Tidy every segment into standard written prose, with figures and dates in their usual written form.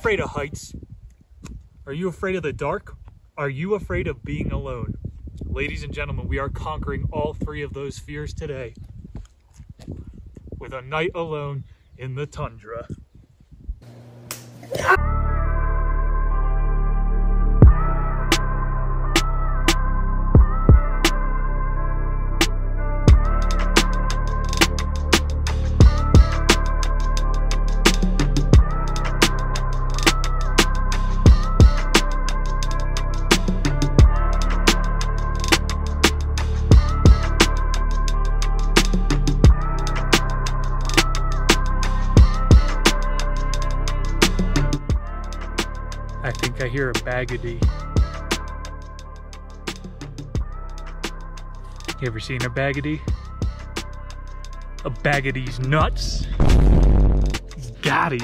afraid of heights? Are you afraid of the dark? Are you afraid of being alone? Ladies and gentlemen, we are conquering all three of those fears today with a night alone in the tundra. I think I hear a Backwood. You ever seen a Backwood? A Backwood's nuts. Got it.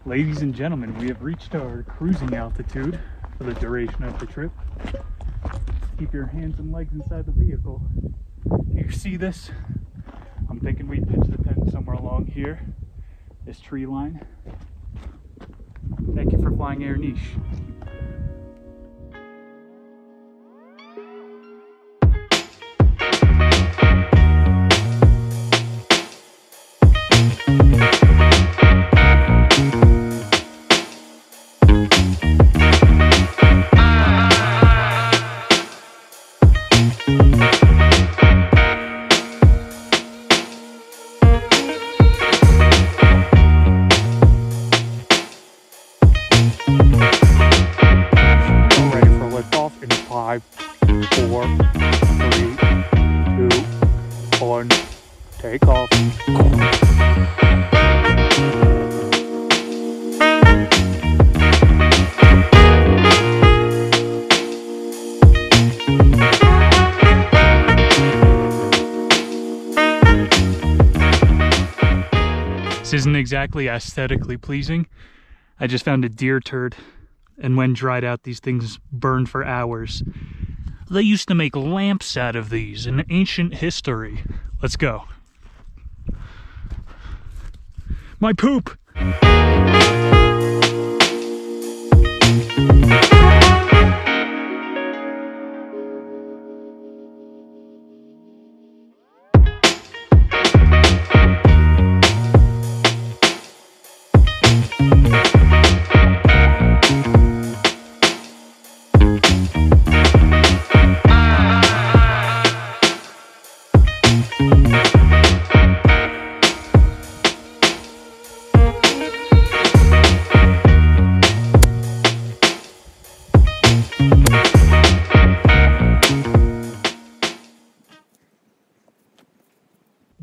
Ladies and gentlemen, we have reached our cruising altitude for the duration of the trip. Keep your hands and legs inside the vehicle. You see this? I'm thinking we pitch the tent somewhere along here, this tree line. Thank you for flying Air Niche. Five, 4, 3, 2, 1, take off. This isn't exactly aesthetically pleasing. I just found a deer turd. And when dried out, these things burn for hours. They used to make lamps out of these in ancient history. Let's go. My poop!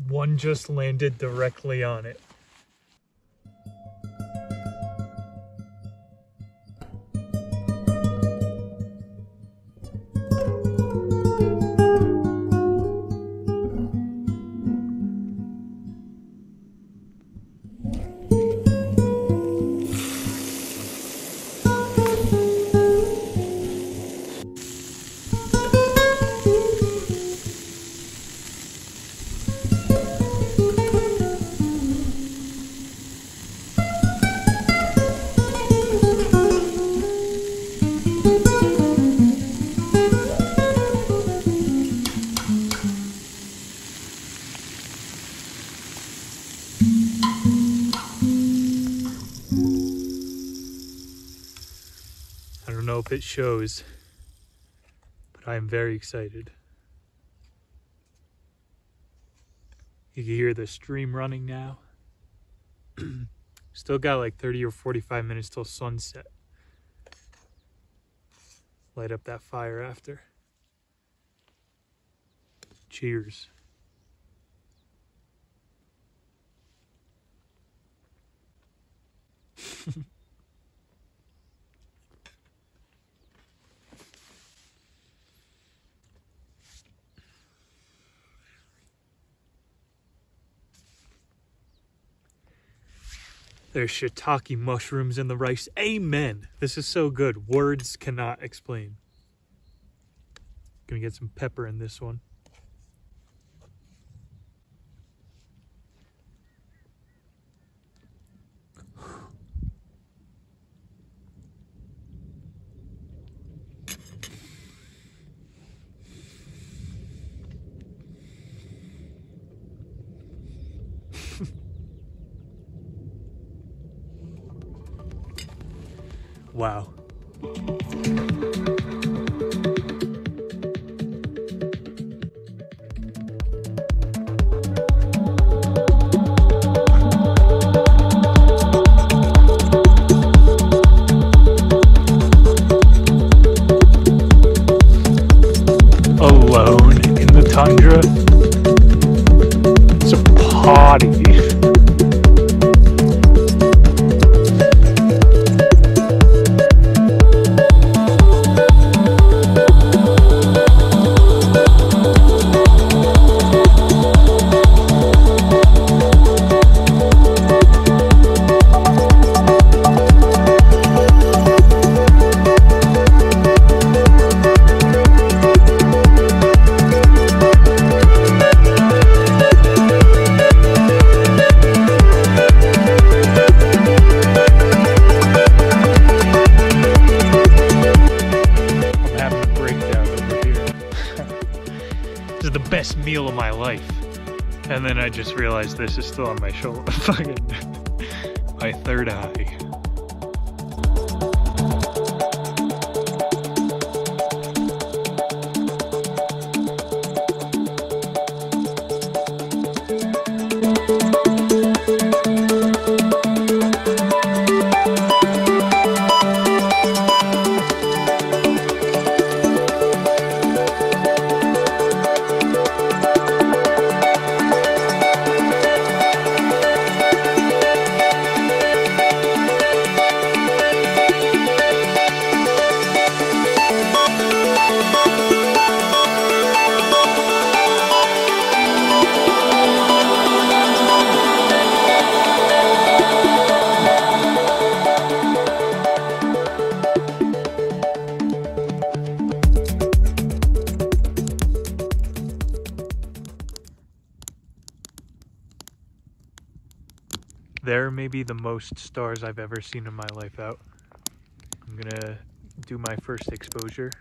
One just landed directly on it. I don't know if it shows, but I am very excited. You can hear the stream running now. Still got like 30 or 45 minutes till sunset. Light up that fire after. Cheers. There's shiitake mushrooms in the rice. Amen. This is so good. Words cannot explain. Gonna get some pepper in this one. Wow. Alone in the tundra. It's a party. This is the best meal of my life. And then I just realized this is still on my shoulder. Fucking my third eye. There may be the most stars I've ever seen in my life out. I'm gonna do my first exposure.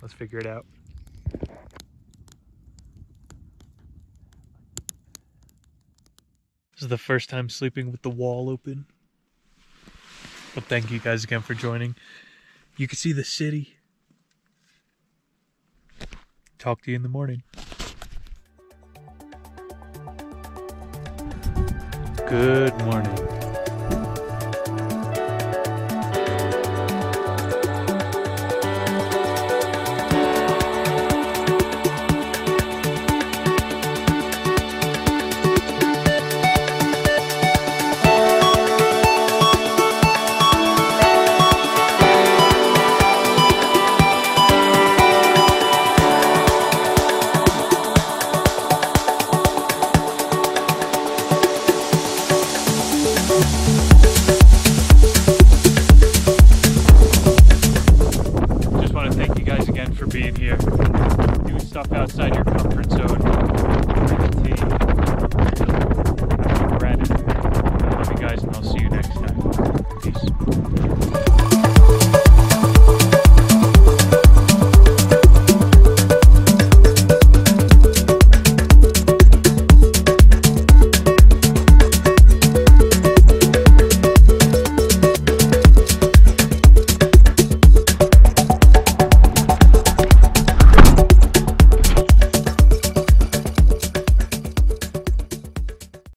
Let's figure it out. This is the first time sleeping with the wall open. But thank you guys again for joining. You can see the city. Talk to you in the morning. Good morning.